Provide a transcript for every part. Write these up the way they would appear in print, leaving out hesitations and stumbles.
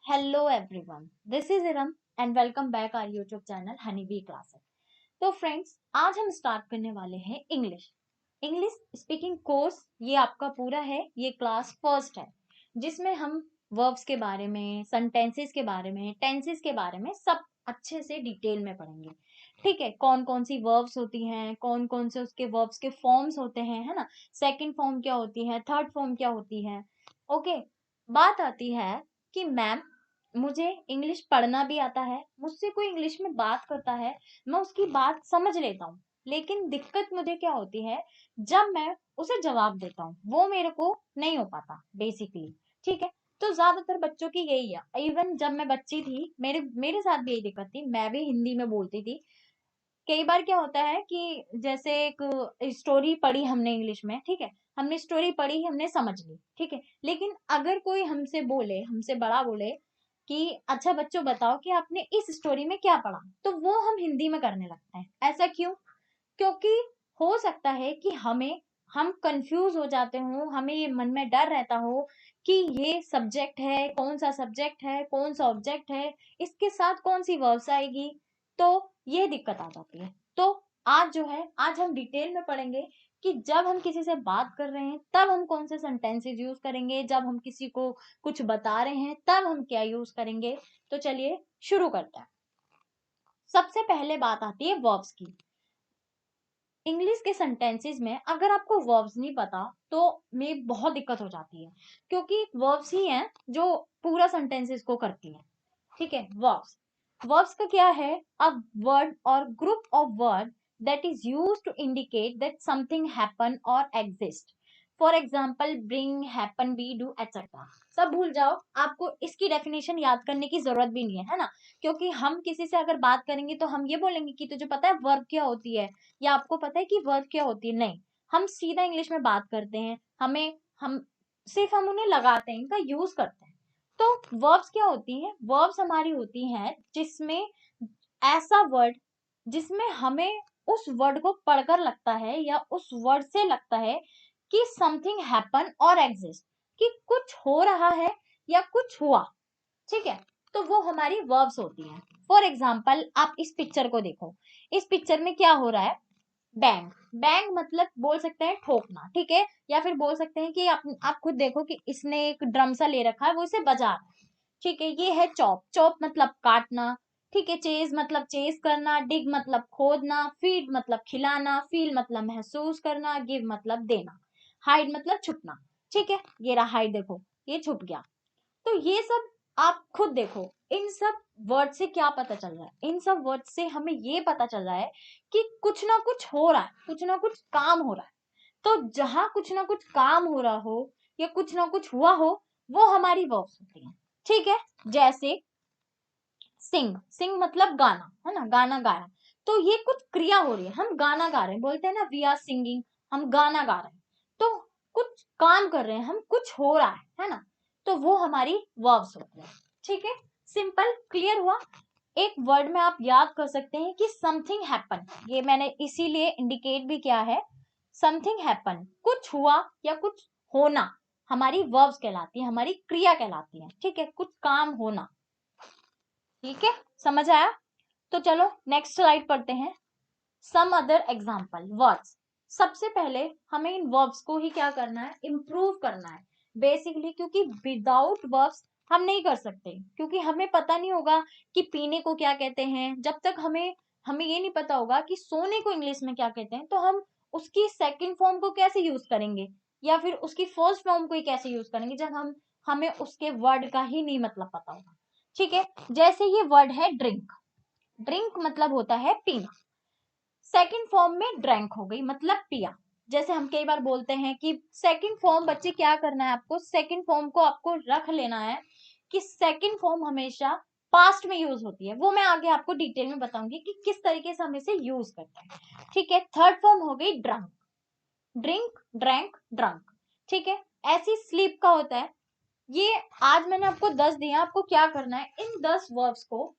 Hello everyone, this is Iram and welcome back our YouTube channel Honeybee Classes। तो friends, आज हम start करने वाले हैं इंग्लिश स्पीकिंग कोर्स। ये आपका पूरा है, ये क्लास फर्स्ट है जिसमें हम वर्ब्स के बारे में, सेंटेंसेस के बारे में, टेंसेस के बारे में सब अच्छे से डिटेल में पढ़ेंगे। ठीक है, कौन कौन सी वर्ब्स होती हैं, कौन कौन से उसके वर्ब्स के फॉर्म्स होते हैं, है ना। सेकंड फॉर्म क्या होती है, थर्ड फॉर्म क्या होती है। ओके, बात आती है कि मैम मुझे इंग्लिश पढ़ना भी आता है, मुझसे कोई इंग्लिश में बात करता है, मैं उसकी बात समझ लेता हूँ, लेकिन दिक्कत मुझे क्या होती है, जब मैं उसे जवाब देता हूँ वो मेरे को नहीं हो पाता बेसिकली। ठीक है, तो ज्यादातर बच्चों की यही है। इवन जब मैं बच्ची थी, मेरे मेरे साथ भी यही दिक्कत थी, मैं भी हिंदी में बोलती थी। कई बार क्या होता है कि जैसे एक स्टोरी पढ़ी हमने इंग्लिश में, ठीक है, हमने स्टोरी पढ़ी, हमने समझ ली, ठीक है, लेकिन अगर कोई हमसे बोले, हमसे बड़ा बोले कि अच्छा बच्चों बताओ कि आपने इस स्टोरी में क्या पढ़ा, तो वो हम हिंदी में करने लगते हैं। ऐसा क्यों? क्योंकि हो सकता है कि हम कंफ्यूज हो जाते हो, हमें ये मन में डर रहता हो कि ये सब्जेक्ट है, कौन सा सब्जेक्ट है, कौन सा ऑब्जेक्ट है, इसके साथ कौन सी वर्ब्स आएगी, तो ये दिक्कत आ जाती है। तो आज जो है, आज हम डिटेल में पढ़ेंगे कि जब हम किसी से बात कर रहे हैं तब हम कौन से सेंटेंसेस यूज करेंगे, जब हम किसी को कुछ बता रहे हैं तब हम क्या यूज करेंगे। तो चलिए शुरू करते हैं। सबसे पहले बात आती है वर्ब्स की। इंग्लिश के सेंटेंसेस में अगर आपको वर्ब्स नहीं पता तो में बहुत दिक्कत हो जाती है, क्योंकि वर्ब्स ही हैं जो पूरा सेंटेंसेस को करती हैं। ठीक है, वर्ब्स, वर्ब्स का क्या है, अ वर्ड और group of word that is used to indicate that something happen और exist. For example bring, happen, be, do, etcetera. सब भूल जाओ, आपको इसकी डेफिनेशन याद करने की जरूरत भी नहीं है ना, क्योंकि हम किसी से अगर बात करेंगे तो हम ये बोलेंगे कि तुझे पता है वर्ब क्या होती है, या आपको पता है कि वर्ब क्या होती है। नहीं, हम सीधा इंग्लिश में बात करते हैं, हम सिर्फ हम उन्हें लगाते हैं, इनका यूज करते हैं। तो वर्ब्स क्या होती हैं, वर्ब्स हमारी होती हैं जिसमें ऐसा वर्ड जिसमें हमें उस वर्ड को पढ़कर लगता है या उस वर्ड से लगता है कि समथिंग हैपन और एग्जिस्ट, कि कुछ हो रहा है या कुछ हुआ। ठीक है, तो वो हमारी वर्ब्स होती हैं। फॉर एग्जाम्पल आप इस पिक्चर को देखो, इस पिक्चर में क्या हो रहा है, बैंग। बैंग मतलब बोल सकते हैं ठोकना, ठीक है, या फिर बोल सकते हैं कि आप खुद देखो कि इसने एक ड्रम सा ले रखा है, वो इसे बजा रहा है। ठीक है, ये है चॉप, चॉप मतलब काटना। ठीक है, चेज मतलब चेज करना, डिग मतलब खोदना, फीड मतलब खिलाना, फील मतलब महसूस करना, गिव मतलब देना, हाइड मतलब छुपना। ठीक है, ये रहा हाइड, देखो ये छुप गया। तो ये सब आप खुद देखो, इन सब वर्ड से क्या पता चल रहा है, इन सब वर्ड से हमें ये पता चल रहा है कि कुछ ना कुछ हो रहा है, कुछ ना कुछ काम हो रहा है। तो जहां कुछ ना कुछ काम हो रहा हो या कुछ ना कुछ हुआ हो, वो हमारी वर्ब्स होती हैं। ठीक है, जैसे सिंग, सिंग मतलब गाना, है ना, गाना गाया। तो ये कुछ क्रिया हो रही है, हम गाना गा रहे हैं, बोलते हैं ना वी आर सिंगिंग, हम गाना गा रहे हैं। तो कुछ काम कर रहे हैं हम, कुछ हो रहा है ना, तो वो हमारी वर्ब्स होती है। ठीक है, सिंपल क्लियर हुआ। एक वर्ड में आप याद कर सकते हैं कि समथिंग हैपन, ये मैंने इसीलिए इंडिकेट भी किया है। समथिंग हैपन, कुछ हुआ या कुछ होना, हमारी वर्ब्स कहलाती है, हमारी क्रिया कहलाती है। ठीक है, कुछ काम होना। ठीक है, समझ आया? तो चलो नेक्स्ट स्लाइड पढ़ते हैं। Some other example words. सबसे पहले हमें इन वर्ब्स को ही क्या करना है, इम्प्रूव करना है बेसिकली, क्योंकि विदाउट वर्ब्स हम नहीं कर सकते, क्योंकि हमें पता नहीं होगा कि पीने को क्या कहते हैं। जब तक हमें हमें ये नहीं पता होगा कि सोने को इंग्लिश में क्या कहते हैं, तो हम उसकी सेकंड फॉर्म को कैसे यूज करेंगे, या फिर उसकी फर्स्ट फॉर्म को ही कैसे यूज करेंगे, जब हमें उसके वर्ड का ही नहीं मतलब पता होगा। ठीक है, जैसे ये वर्ड है ड्रिंक, ड्रिंक मतलब होता है पीना, सेकंड फॉर्म में ड्रैंक हो गई मतलब पिया। जैसे हम कई बार बोलते हैं कि सेकंड फॉर्म, बच्चे क्या करना है आपको, सेकंड फॉर्म को आपको रख लेना है कि सेकंड फॉर्म हमेशा पास्ट में यूज होती है। वो मैं आगे आपको डिटेल में बताऊंगी कि किस तरीके से हम इसे यूज करते हैं। ठीक है, थर्ड फॉर्म हो गई ड्रंक, ड्रिंक, ड्रैंक, ड्रंक। ठीक है, ऐसी स्लीप का होता है। ये आज मैंने आपको 10 दिया, आपको क्या करना है, इन 10 वर्ब्स को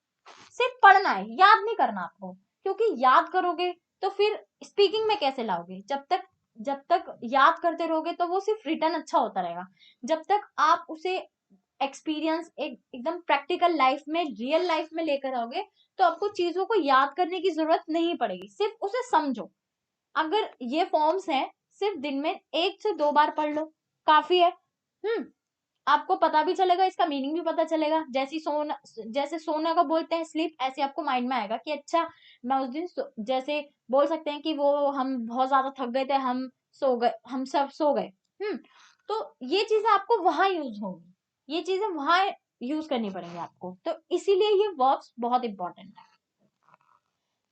सिर्फ पढ़ना है, याद नहीं करना आपको, क्योंकि याद करोगे तो फिर स्पीकिंग में कैसे लाओगे। जब तक याद करते रहोगे तो वो सिर्फ रिटर्न अच्छा होता रहेगा, जब तक आप उसे एक्सपीरियंस एकदम प्रैक्टिकल लाइफ में, रियल लाइफ में लेकर आओगे तो आपको चीजों को याद करने की जरूरत नहीं पड़ेगी, सिर्फ उसे समझो। अगर ये फॉर्म्स हैं, सिर्फ दिन में 1 से 2 बार पढ़ लो, काफी है। आपको पता भी चलेगा, इसका मीनिंग भी पता चलेगा। जैसे सोना का बोलते हैं स्लीप, ऐसे आपको माइंड में आएगा कि अच्छा मैं उस दिन जैसे बोल सकते हैं कि वो हम बहुत ज्यादा थक गए थे, हम सो गए, हम सब सो गए। तो ये चीजें आपको वहां यूज होंगी, ये चीजें वहां यूज करनी पड़ेंगी आपको, तो इसीलिए ये वर्ब्स बहुत इंपॉर्टेंट है।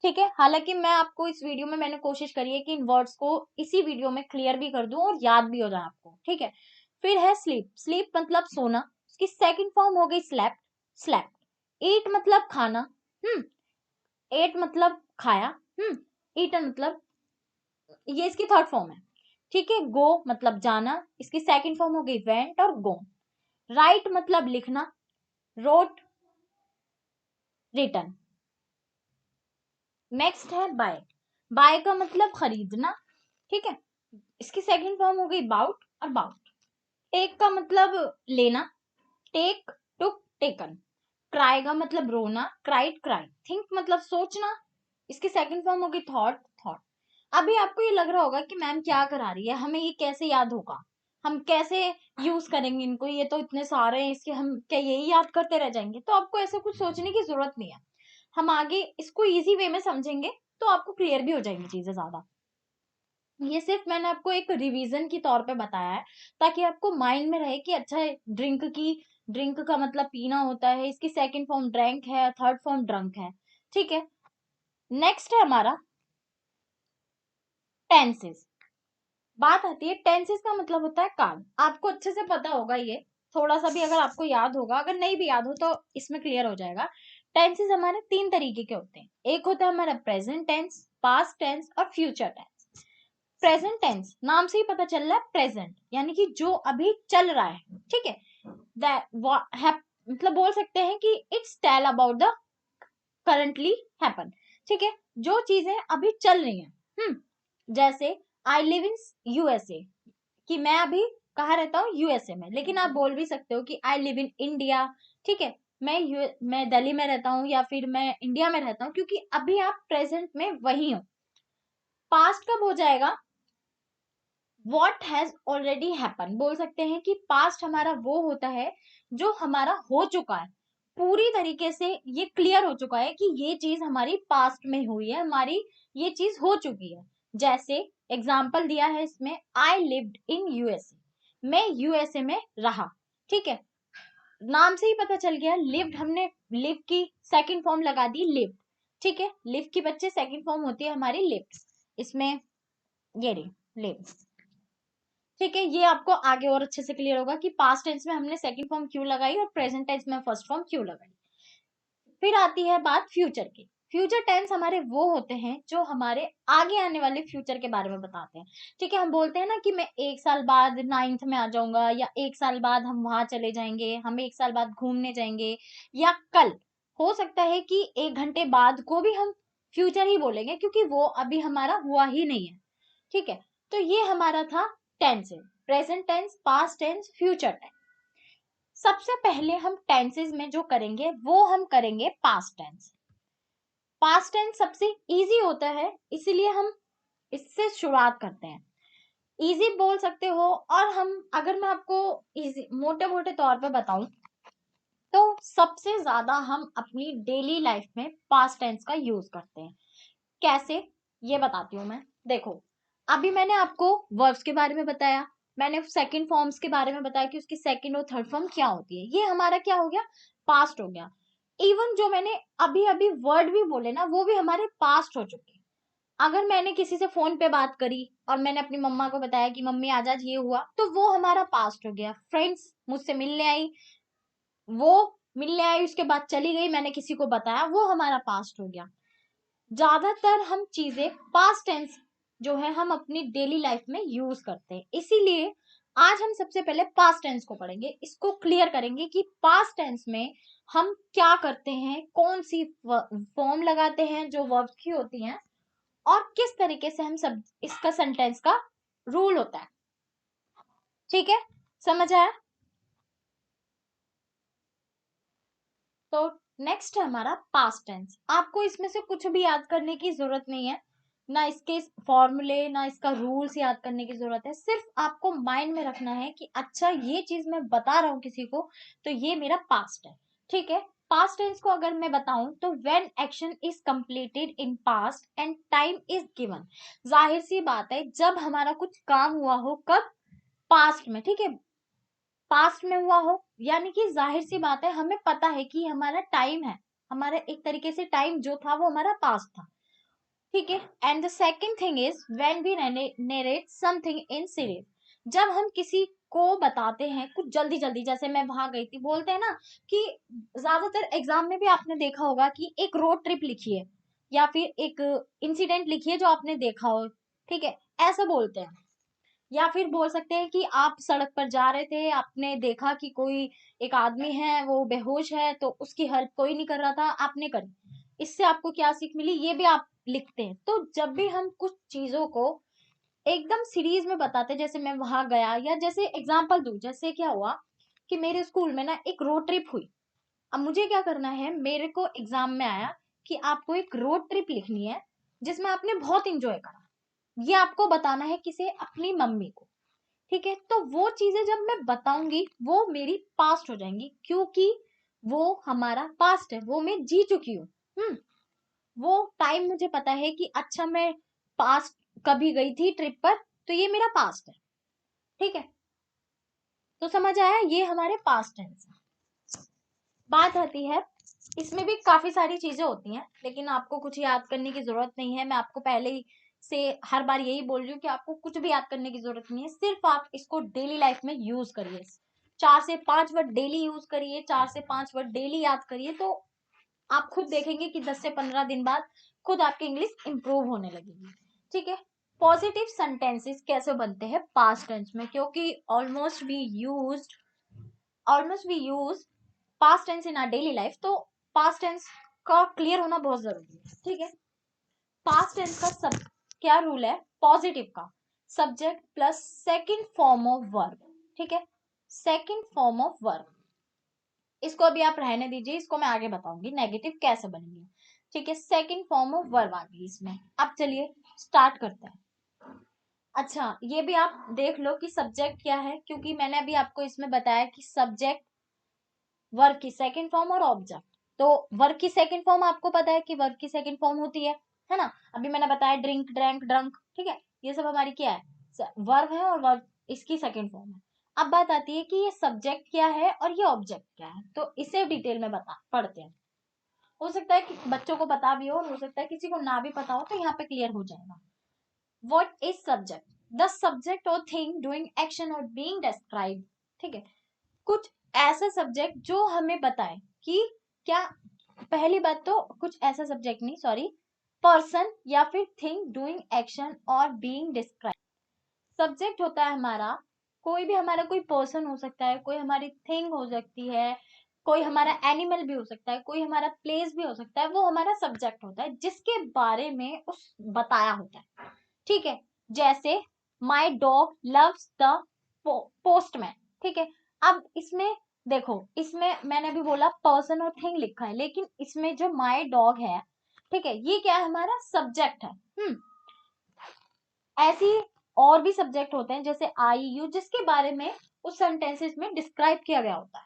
ठीक है, हालांकि मैं आपको इस वीडियो में मैंने कोशिश करी है कि इन वर्ड्स को इसी वीडियो में क्लियर भी कर दूं और याद भी हो जाए आपको। ठीक है, फिर है स्लीप। स्लीप मतलब सोना, उसकी सेकंड फॉर्म हो गई स्लेप्ट। स्लेप्ट। ईट मतलब खाना। एट मतलब खाया। ईटन मतलब, ये इसकी थर्ड फॉर्म है। ठीक है, गो मतलब जाना, इसकी सेकंड फॉर्म हो गई वेंट और गो। राइट मतलब लिखना। Wrote, written. नेक्स्ट है बाय। बाय का मतलब खरीदना। ठीक है, इसकी सेकंड फॉर्म हो गई बाउट और बाउट। टेक का मतलब लेना। टेक, टुक, टेकन। क्राई का मतलब रोना। Cried, cry. थिंक मतलब सोचना, इसकी सेकंड फॉर्म हो गई थॉट, थॉट। अभी आपको ये लग रहा होगा कि मैम क्या करा रही है, हमें ये कैसे याद होगा, हम कैसे यूज करेंगे इनको, ये तो इतने सारे हैं, इसके हम क्या यही याद करते रह जाएंगे? तो आपको ऐसा कुछ सोचने की जरूरत नहीं है, हम आगे इसको इजी वे में समझेंगे तो आपको क्लियर भी हो जाएंगी चीजें ज्यादा। ये सिर्फ मैंने आपको एक रिवीजन की तौर पे बताया है, ताकि आपको माइंड में रहे कि अच्छा ड्रिंक का मतलब पीना होता है, इसकी सेकंड फॉर्म ड्रैंक है, थर्ड फॉर्म ड्रंक है। ठीक है, नेक्स्ट है हमारा टेंसेस। बात आती है टेंसेस का मतलब होता है काल। आपको अच्छे से पता होगा ये, थोड़ा सा भी अगर आपको याद होगा, अगर नहीं भी याद हो तो इसमें क्लियर हो जाएगा। टेंसेस हमारे 3 तरीके के होते हैं। एक होता है हमारा प्रेजेंट टेंस, पास्ट टेंस और फ्यूचर टेंस। प्रेजेंट टेंस नाम से ही पता चल रहा है, प्रेजेंट यानी कि जो अभी चल रहा है। ठीक है, मतलब बोल सकते हैं कि it's tell about the currently happen. ठीक है, जो चीजें अभी चल रही हैं। जैसे आई लिव इन यूएसए, कि मैं अभी कहाँ रहता हूँ, यूएसए में। लेकिन आप बोल भी सकते हो कि आई लिव इन इंडिया। ठीक है, मैं दिल्ली में रहता हूँ या फिर मैं इंडिया में रहता हूँ, क्योंकि अभी आप प्रेजेंट में वही हो। पास्ट कब हो जाएगा, वॉट हैज ऑलरेडी हैपन। बोल सकते हैं कि पास्ट हमारा वो होता है जो हमारा हो चुका है, पूरी तरीके से ये क्लियर हो चुका है कि ये चीज हमारी पास्ट में हुई है, हमारी ये चीज हो चुकी है। जैसे एग्जाम्पल दिया है इसमें, आई लिव्ड इन यूएसए, मैं यूएसए में रहा। ठीक है, नाम से ही पता चल गया, लिव्ड, हमने लिव की सेकंड फॉर्म लगा दी लिव्ड। ठीक है, लिव की बच्चे सेकंड फॉर्म होती है हमारी लिव्ड, इसमें ये रही लिव्ड। ठीक है, ये आपको आगे और अच्छे से क्लियर होगा कि पास्ट टेंस में हमने सेकंड फॉर्म क्यों लगाई और प्रेजेंट टेंस में फर्स्ट फॉर्म क्यों लगाई। फिर आती है बात फ्यूचर की। फ्यूचर टेंस हमारे वो होते हैं जो हमारे आगे आने वाले फ्यूचर के बारे में बताते हैं। ठीक है, हम बोलते हैं ना कि मैं 1 साल बाद 9th में आ जाऊंगा, या 1 साल बाद हम वहां चले जाएंगे, हम 1 साल बाद घूमने जाएंगे, या कल, हो सकता है कि 1 घंटे बाद को भी हम फ्यूचर ही बोलेंगे, क्योंकि वो अभी हमारा हुआ ही नहीं है। ठीक है, तो ये हमारा था tenses, present tense, past tense, future tense. सबसे पहले हम टेंसेस में जो करेंगे वो हम करेंगे पास्ट टेंस। पास्ट टेंस सबसे इजी होता है, इसीलिए हम इससे शुरुआत करते हैं। इजी बोल सकते हो, और हम अगर मैं आपको इजी मोटे मोटे तौर पे बताऊं तो सबसे ज्यादा हम अपनी डेली लाइफ में पास्ट टेंस का यूज करते हैं। कैसे, ये बताती हूँ मैं। देखो, अभी मैंने आपको वर्ब्स के बारे में बताया, मैंने सेकंड फॉर्म्स के बारे में बताया कि उसकी सेकंड और थर्ड फॉर्म क्या होती है, ये हमारा क्या हो गया, पास्ट हो गया। इवन जो मैंने अभी अभी वर्ड भी बोले ना, वो भी हमारे पास्ट हो चुके हैं। अगर मैंने किसी से फोन पे बात करी और मैंने अपनी मम्मा को बताया कि मम्मी आज ये हुआ, तो वो हमारा पास्ट हो गया। फ्रेंड्स मुझसे मिलने आई, वो मिलने आई उसके बाद चली गई, मैंने किसी को बताया, वो हमारा पास्ट हो गया। ज्यादातर हम चीजें पास्ट टेंस जो है हम अपनी डेली लाइफ में यूज करते हैं, इसीलिए आज हम सबसे पहले पास्ट टेंस को पढ़ेंगे, इसको क्लियर करेंगे कि पास्ट टेंस में हम क्या करते हैं, कौन सी फॉर्म लगाते हैं जो वर्ब्स की होती हैं, और किस तरीके से हम सब इसका सेंटेंस का रूल होता है। ठीक है, समझ आया? तो नेक्स्ट है हमारा पास्ट टेंस। आपको इसमें से कुछ भी याद करने की जरूरत नहीं है, ना इसके फॉर्मूले ना इसका रूल्स याद करने की जरूरत है। सिर्फ आपको माइंड में रखना है कि अच्छा ये चीज मैं बता रहा हूँ किसी को तो ये मेरा पास्ट है। ठीक है, पास्ट टेंस को अगर मैं बताऊं तो when action is completed in past and time is given. जाहिर सी बात है, जब हमारा कुछ काम हुआ हो, कब? पास्ट में। ठीक है, पास्ट में हुआ हो, यानी कि जाहिर सी बात है हमें पता है कि हमारा टाइम है, हमारा एक तरीके से टाइम जो था वो हमारा पास्ट था। ठीक है, and the second thing is when we narrate something in series. जब हम किसी को बताते हैं कुछ जल्दी जल्दी, जैसे मैं वहां गई थी, बोलते हैं ना कि ज्यादातर एग्जाम में भी आपने देखा होगा कि एक रोड ट्रिप लिखिए या फिर एक इंसिडेंट लिखिए जो आपने देखा हो। ठीक है, ऐसा बोलते हैं। या फिर बोल सकते हैं कि आप सड़क पर जा रहे थे, आपने देखा कि कोई एक आदमी है वो बेहोश है, तो उसकी हेल्प कोई नहीं कर रहा था, आपने करी। इससे आपको क्या सीख मिली, ये भी आप लिखते हैं। तो जब भी हम कुछ चीजों को एकदम सीरीज में बताते हैं, जैसे मैं वहां गया, या जैसे एग्जांपल दूं, जैसे क्या हुआ कि मेरे स्कूल में ना एक रोड ट्रिप हुई। अब मुझे क्या करना है, मेरे को एग्जाम में आया कि आपको एक रोड ट्रिप लिखनी है जिसमें आपने बहुत इंजॉय करा, ये आपको बताना है किसे? अपनी मम्मी को। ठीक है, तो वो चीजें जब मैं बताऊंगी वो मेरी पास्ट हो जाएंगी, क्योंकि वो हमारा पास्ट है, वो मैं जी चुकी हूँ। वो टाइम मुझे पता है कि अच्छा मैं पास्ट कभी गई थी ट्रिप पर, तो ये मेरा पास्ट है। ठीक है, तो समझ आया, ये हमारे पास्ट टेंस है। बात आती है, इसमें भी काफी सारी चीजें होती हैं, लेकिन आपको कुछ याद करने की जरूरत नहीं है। मैं आपको पहले ही से हर बार यही बोल रही हूँ कि आपको कुछ भी याद करने की जरूरत नहीं है, सिर्फ आप इसको डेली लाइफ में यूज करिए। 4 से 5 वर्ड डेली यूज करिए, 4 से 5 वर्ड डेली याद करिए, तो आप खुद देखेंगे कि 10 से 15 दिन बाद खुद आपकी इंग्लिश इंप्रूव होने लगेगी। ठीक है, पॉजिटिव सेंटेंसेस कैसे बनते हैं पास्ट टेंस में, क्योंकि almost we use past tense in our daily life, तो पास्ट टेंस का क्लियर होना बहुत जरूरी है। ठीक है, पास्ट टेंस का सब क्या रूल है? पॉजिटिव का subject plus second form of verb. ठीक है, सेकंड फॉर्म ऑफ वर्ब, इसको अभी आप रहने दीजिए, इसको मैं आगे बताऊंगी नेगेटिव कैसे बनेंगे। ठीक है, सेकंड फॉर्म ऑफ वर्ब आ गई इसमें। अब चलिए स्टार्ट करते हैं। अच्छा, ये भी आप देख लो कि सब्जेक्ट क्या है, क्योंकि मैंने अभी आपको इसमें बताया कि सब्जेक्ट वर्ब की सेकंड फॉर्म और ऑब्जेक्ट। तो वर्ब की सेकंड फॉर्म आपको पता है कि वर्ब की सेकंड फॉर्म होती है ना? अभी मैंने बताया ड्रिंक, ड्रैंक, ड्रंक। ठीक है, ये सब हमारी क्या है? वर्ब है, और वर्ब इसकी सेकंड फॉर्म है। अब बात आती है कि ये सब्जेक्ट क्या है और ये ऑब्जेक्ट क्या है, तो इसे डिटेल में बता पढ़ते हैं। हो सकता है कि बच्चों को पता भी हो सकता है किसी को ना भी पता हो, तो यहाँ पे क्लियर हो जाएगा। What is subject? The subject और थिंग डूइंग एक्शन और बीइंग डिस्क्राइब। ठीक है, कुछ ऐसा सब्जेक्ट जो हमें बताए कि क्या, पहली बात तो कुछ ऐसा सब्जेक्ट नहीं, सॉरी, पर्सन या फिर थिंग डूइंग एक्शन और बीइंग डिस्क्राइब। सब्जेक्ट होता है हमारा, कोई भी हमारा कोई पर्सन हो सकता है, कोई हमारी थिंग हो सकती है, कोई हमारा एनिमल भी हो सकता है, कोई हमारा प्लेस भी हो सकता है, वो हमारा सब्जेक्ट होता है जिसके बारे में उस बताया होता है। ठीक है, जैसे my dog loves the postman. ठीक है, अब इसमें देखो, इसमें मैंने अभी बोला पर्सन और थिंग लिखा है, लेकिन इसमें जो माई डॉग है, ठीक है, ये क्या है? हमारा सब्जेक्ट है। ऐसी और भी सब्जेक्ट होते हैं जैसे आई यू, जिसके बारे में उस सेंटेंसेस में डिस्क्राइब किया गया होता है।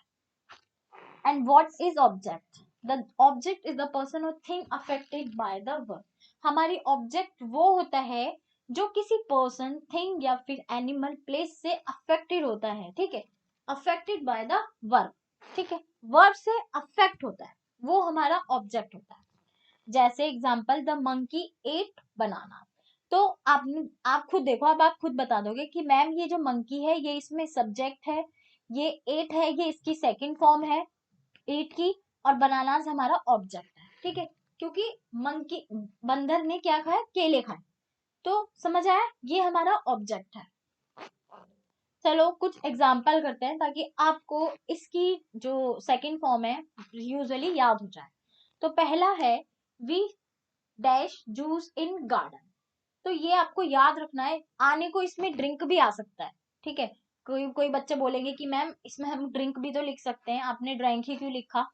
And what is object? The object is the person और thing affected by the verb. हमारी ऑब्जेक्ट वो होता है जो किसी पर्सन, थिंग या फिर एनिमल, प्लेस से अफेक्टेड होता है। ठीक है, अफेक्टेड बाय द वर्ब। ठीक है, वर्ब से अफेक्ट होता है, वो हमारा ऑब्जेक्ट होता है। जैसे एग्जाम्पल, द मंकी एट बनाना। तो आप खुद देखो, अब आप खुद बता दोगे कि मैम ये जो मंकी है ये इसमें सब्जेक्ट है, ये एट है, ये इसकी सेकंड फॉर्म है एट की, और बनानास हमारा ऑब्जेक्ट है। ठीक है, क्योंकि मंकी, बंदर ने क्या खाया? केले खाए। तो समझ आया, ये हमारा ऑब्जेक्ट है। चलो कुछ एग्जाम्पल करते हैं ताकि आपको इसकी जो सेकंड फॉर्म है यूजुअली याद हो जाए। तो पहला है we dash juice in garden. तो ये आपको याद रखना है, आने को इसमें ड्रिंक भी आ सकता है। ठीक है, कोई कोई बच्चे बोलेंगे कि मैम इसमें हम ड्रिंक भी तो लिख सकते हैं, आपने ड्रिंक ही क्यों लिखा?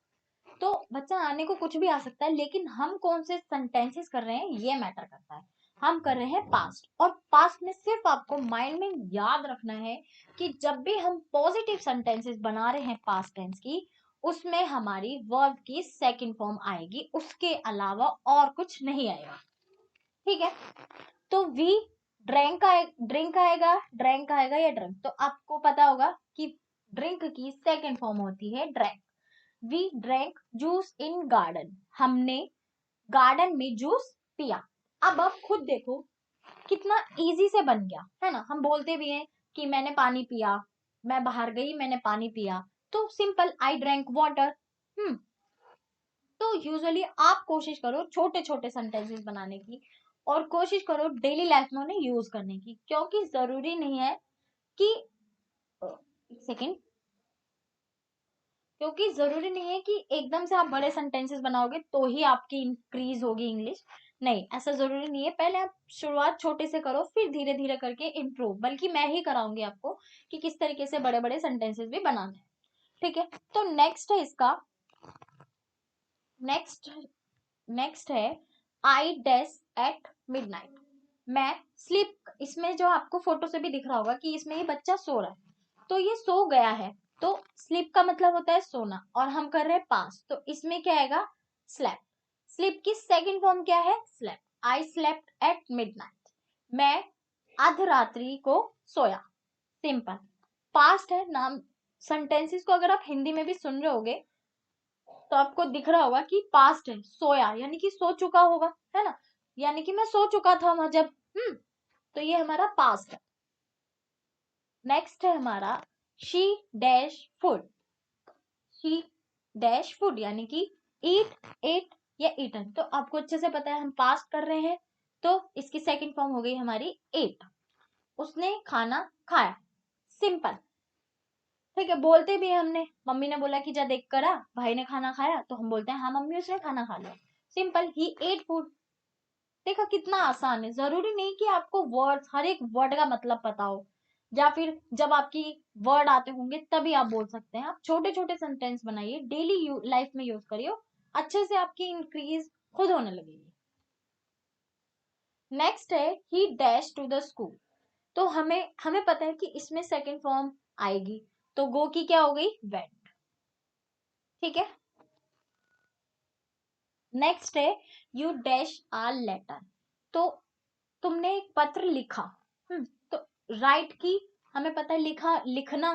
तो बच्चा आने को कुछ भी आ सकता है, लेकिन हम कौन से सेंटेंसेस कर रहे हैं ये मैटर करता है। हम कर रहे हैं पास्ट, और पास्ट में सिर्फ आपको माइंड में याद रखना है कि जब भी हम पॉजिटिव सेंटेंसेस बना रहे हैं पास्ट टेंस की, उसमें हमारी वर्ब की सेकंड फॉर्म आएगी, उसके अलावा और कुछ नहीं आएगा। ठीक है, तो वी ड्रिंक आएगा, ड्रैंक आएगा या ड्रंक, तो आपको पता होगा कि ड्रिंक की सेकंड फॉर्म होती है drank. We drank juice in garden, हमने गार्डन में जूस पिया। अब आप खुद देखो कितना इजी से बन गया है ना। हम बोलते भी हैं कि मैंने पानी पिया, मैं बाहर गई मैंने पानी पिया, तो सिंपल आई ड्रैंक वाटर। तो यूजुअली आप कोशिश करो छोटे छोटे सेंटेंसेस बनाने की, और कोशिश करो डेली लाइफ में उन्हें यूज करने की, क्योंकि जरूरी नहीं है कि एक सेकेंड, क्योंकि जरूरी नहीं है कि एकदम से आप बड़े सेंटेंसेस बनाओगे तो ही आपकी इंक्रीज होगी इंग्लिश। नहीं, ऐसा जरूरी नहीं है। पहले आप शुरुआत छोटे से करो, फिर धीरे धीरे करके इम्प्रूव, बल्कि मैं ही कराऊंगी आपको कि किस तरीके से बड़े बड़े सेंटेंसेस भी बनाने हैं। ठीक है, तो नेक्स्ट है इसका, नेक्स्ट नेक्स्ट है आई डैश एट मिडनाइट। मैं स्लीप, इसमें जो आपको फोटो से भी दिख रहा होगा कि इसमें ये बच्चा सो रहा है, तो ये सो गया है, तो स्लीप का मतलब होता है सोना, और हम कर रहे हैं पास, तो इसमें क्या आएगा स्लेप। स्लीप की सेकंड फॉर्म क्या है slept. I slept at midnight, मैं अर्धरात्रि को सोया। सिंपल पास्ट है नाम। सेंटेंसेस को अगर आप हिंदी में भी सुन रहे होगे तो आपको दिख रहा होगा कि पास्ट है, सोया यानी कि सो चुका होगा, है ना, यानी कि मैं सो चुका था वहां जब। तो ये हमारा पास्ट है। नेक्स्ट है हमारा she dash food. She dash food यानी कि ईट, एट या ईटन, तो आपको अच्छे से पता है हम पास्ट कर रहे हैं, तो इसकी सेकंड फॉर्म हो गई हमारी एट। उसने खाना खाया। सिंपल। ठीक है, बोलते भी है हमने, मम्मी ने बोला कि जा देख कर आ, भाई ने खाना खाया, तो हम बोलते हैं हाँ मम्मी उसने खाना खा लिया। सिंपल, ही एट फूड। देखा कितना आसान है। जरूरी नहीं कि आपको वर्ड्स, हर एक वर्ड का मतलब पता हो, या फिर जब आपकी वर्ड आते होंगे तभी आप बोल सकते हैं। आप छोटे छोटे सेंटेंस बनाइए, डेली लाइफ में यूज करिए, अच्छे से आपकी इंक्रीज खुद होने लगेगी। नेक्स्ट है he dash to the school. तो हमें हमें पता है कि इसमें सेकंड फॉर्म आएगी, तो गो की क्या हो गई वेंट। ठीक है, नेक्स्ट है यू डैश आ लेटर। तो तुमने एक पत्र लिखा। तो राइट की हमें पता है, लिखा लिखना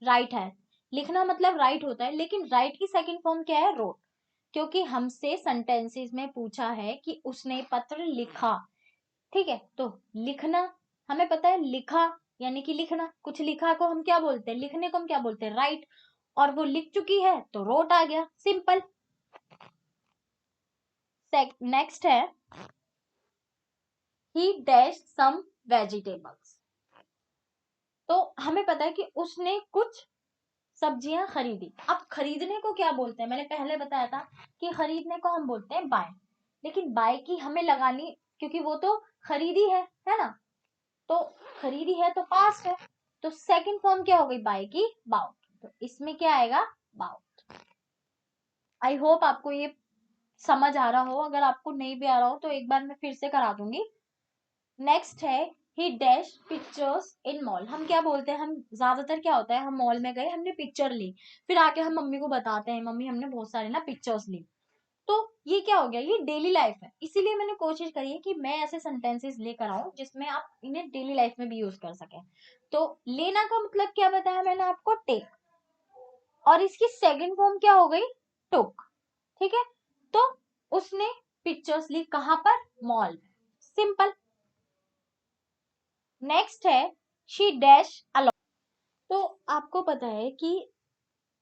राइट है, लिखना मतलब राइट होता है, लेकिन राइट की सेकंड फॉर्म क्या है रोट, क्योंकि हमसे सेंटेंसेस में पूछा है कि उसने पत्र लिखा। ठीक है, तो लिखना हमें पता है, लिखा यानी कि लिखना, कुछ लिखा को हम क्या बोलते हैं, लिखने को हम क्या बोलते हैं राइट, और वो लिख चुकी है तो रोट आ गया। सिंपल। नेक्स्ट है ही डैश सम वेजिटेबल्स। तो हमें पता है कि उसने कुछ सब्जियां खरीदी। अब खरीदने को क्या बोलते हैं, मैंने पहले बताया था कि खरीदने को हम बोलते हैं बाय, लेकिन बाय की हमें लगानी, क्योंकि वो तो खरीदी है ना, तो खरीदी है तो पास्ट है, तो सेकंड फॉर्म क्या हो गई बाय की बाउट, तो इसमें क्या आएगा बाउट। आई होप आपको ये समझ आ रहा हो, अगर आपको नहीं भी आ रहा हो तो एक बार मैं फिर से करा दूंगी। नेक्स्ट है he dash pictures in mall. हम क्या बोलते हैं, हम ज्यादातर क्या होता है, हम मॉल में गए, हमने पिक्चर ली, फिर आके हम मम्मी को बताते हैं मम्मी हमने बहुत सारी ना पिक्चर्स ली। तो ये क्या हो गया, ये डेली लाइफ है, इसीलिए मैंने कोशिश करी है कि मैं ऐसे सेंटेंसेस लेकर आऊं जिसमें आप इन्हें डेली लाइफ में भी यूज कर सकें। तो लेना का मतलब क्या बताया मैंने आपको, टेक, और इसकी सेकंड फॉर्म क्या हो गई टुक। ठीक है, तो उसने पिक्चर्स ली कहां पर, मॉल में। सिंपल। नेक्स्ट है शी डैश अलॉन्ग। तो आपको पता है कि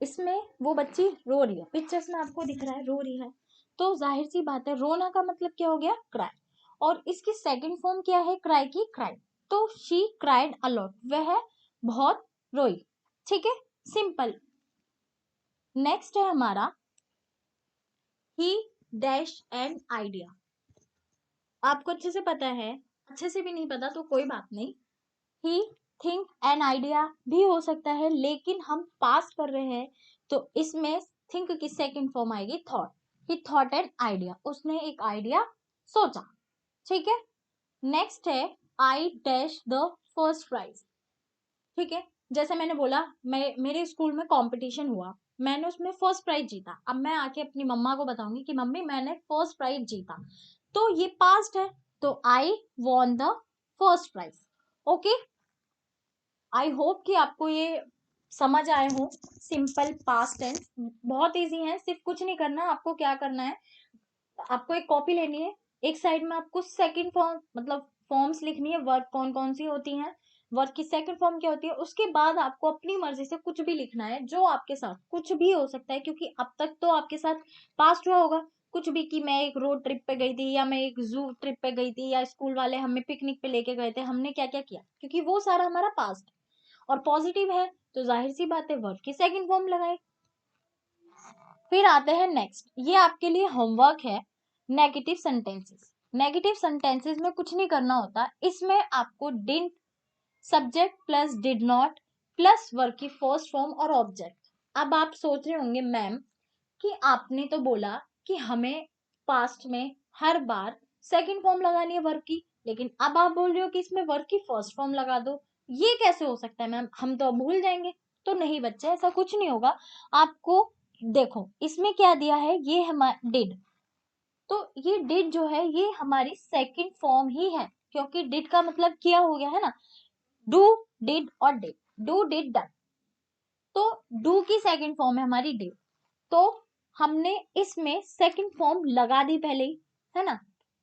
इसमें वो बच्ची रो रही है, पिक्चर्स में आपको दिख रहा है रो रही है, तो जाहिर सी बात है रोना का मतलब क्या हो गया क्राई, और इसकी सेकंड फॉर्म क्या है क्राई की क्राई, तो शी क्राइड अलॉट, वह बहुत रोई। ठीक है, सिंपल। नेक्स्ट है हमारा ही डैश एन आइडिया। आपको अच्छे से पता है, अच्छे से भी नहीं पता तो कोई बात नहीं, ही थिंक एन आइडिया भी हो सकता है, लेकिन हम पास कर रहे हैं तो इसमें थिंक की सेकंड फॉर्म आएगी thought. He thought an idea, उसने एक आइडिया सोचा। ठीक है, नेक्स्ट है I dash the first prize. ठीक है, जैसे मैंने बोला मेरे स्कूल में कंपटीशन हुआ, मैंने उसमें फर्स्ट प्राइज जीता। अब मैं आके अपनी मम्मा को बताऊंगी कि मम्मी मैंने फर्स्ट प्राइज जीता, तो ये पास्ट है, तो I won the first prize. Okay, I hope कि आपको ये समझ आए हो। सिंपल पास्ट टेंस बहुत इजी है, सिर्फ कुछ नहीं करना। आपको क्या करना है, आपको एक कॉपी लेनी है, एक साइड में आपको सेकंड फॉर्म मतलब फॉर्म्स लिखनी है, वर्ब कौन कौन सी होती हैं, वर्ब की सेकंड फॉर्म क्या होती है। उसके बाद आपको अपनी मर्जी से कुछ भी लिखना है, जो आपके साथ कुछ भी हो सकता है, क्योंकि अब तक तो आपके साथ पास्ट हुआ होगा कुछ भी, कि मैं एक रोड ट्रिप पे गई थी, या मैं एक जू ट्रिप पे गई थी, या स्कूल वाले हमें पिकनिक पे लेके गए थे, हमने क्या क्या किया, क्योंकि वो सारा हमारा पास्ट और पॉजिटिव है, तो जाहिर सी बात है वर्ब की सेकंड फॉर्म लगाए। फिर आते हैं नेक्स्ट, ये आपके लिए होमवर्क है, नेगेटिव सेंटेंसेस। नेगेटिव सेंटेंसेस में कुछ नहीं करना होता, इसमें आपको didn't, subject plus did not plus verb की फर्स्ट फॉर्म और ऑब्जेक्ट। अब आप सोच रहे होंगे मैम कि आपने तो बोला कि हमें पास्ट में हर बार सेकंड फॉर्म लगानी है वर्ब की, लेकिन अब आप बोल रहे हो कि इसमें वर्ब की फर्स्ट फॉर्म लगा दो, ये कैसे हो सकता है मैम, हम तो भूल जाएंगे। तो नहीं बच्चे, ऐसा कुछ नहीं होगा। आपको देखो इसमें क्या दिया है, ये हमारा डिड, तो ये डिड जो है ये हमारी सेकंड फॉर्म ही है, क्योंकि डिड का मतलब किया हो गया है ना, डू डिड और डिड, डू डिड डन, तो डू की सेकंड फॉर्म है हमारी डिड, तो हमने इसमें सेकंड फॉर्म लगा दी पहले ही, है ना।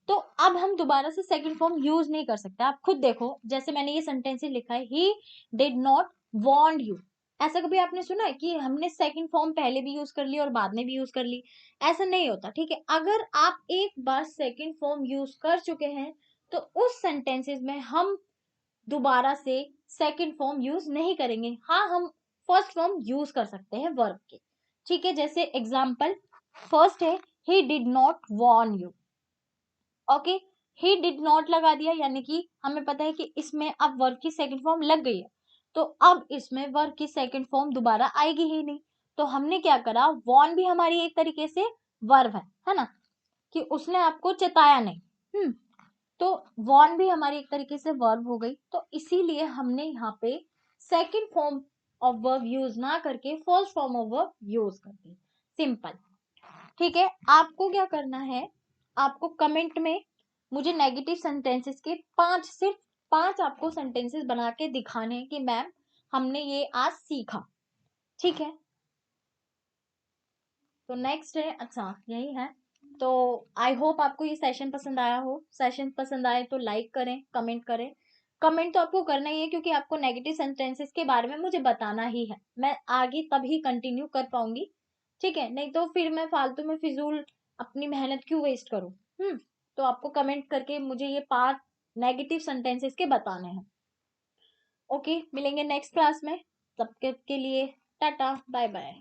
तो अब हम दोबारा से सेकंड फॉर्म यूज नहीं कर सकते। आप खुद देखो, जैसे मैंने ये सेंटेंस लिखा है, he did not want you, ऐसा कभी आपने सुना है कि हमने सेकंड फॉर्म पहले भी यूज कर ली और बाद में भी यूज कर ली? ऐसा नहीं होता, ठीक है। अगर आप एक बार सेकंड फॉर्म यूज कर चुके हैं, तो उस सेंटेंसेस में हम दोबारा से सेकंड फॉर्म यूज नहीं करेंगे। हाँ, हम फर्स्ट फॉर्म यूज कर सकते हैं वर्ब के, ठीक है। जैसे एग्जाम्पल फर्स्ट है, he did not Warne you. Okay, he did not लगा दिया, यानी कि हमें पता है कि इसमें अब वर्ब की सेकंड फॉर्म लग गई है, तो अब इसमें वर्ब की सेकंड फॉर्म दोबारा आएगी ही नहीं। तो हमने क्या करा, वॉर्न भी हमारी एक तरीके से वर्ब है ना, कि उसने आपको चेताया नहीं। तो वॉर्न भी हमारी एक तरीके से वर्ब हो गई, तो इसीलिए हमने यहाँ पे second form of verb use ना करके first form of verb use कर दी। सिंपल, ठीक है। आपको क्या करना है, आपको कमेंट में मुझे नेगेटिव सेंटेंसेस के सिर्फ पांच आपको सेंटेंसेस बना के दिखाने हैं कि मैम हमने ये आज सीखा, ठीक है। तो नेक्स्ट है, अच्छा यही है। तो आई होप आपको ये सेशन पसंद आया हो। सेशन पसंद आए तो लाइक करें, कमेंट करें। कमेंट तो आपको करना ही है, क्योंकि आपको नेगेटिव सेंटेंसेस के बारे में मुझे बताना ही है, मैं आगे तभी कंटिन्यू कर पाऊंगी, ठीक है। नहीं तो फिर मैं फालतू में फिजूल अपनी मेहनत क्यों वेस्ट करूं। तो आपको कमेंट करके मुझे ये 5 नेगेटिव सेंटेंसेस के बताने हैं। ओके, मिलेंगे नेक्स्ट क्लास में, तब तक के लिए टाटा बाय बाय।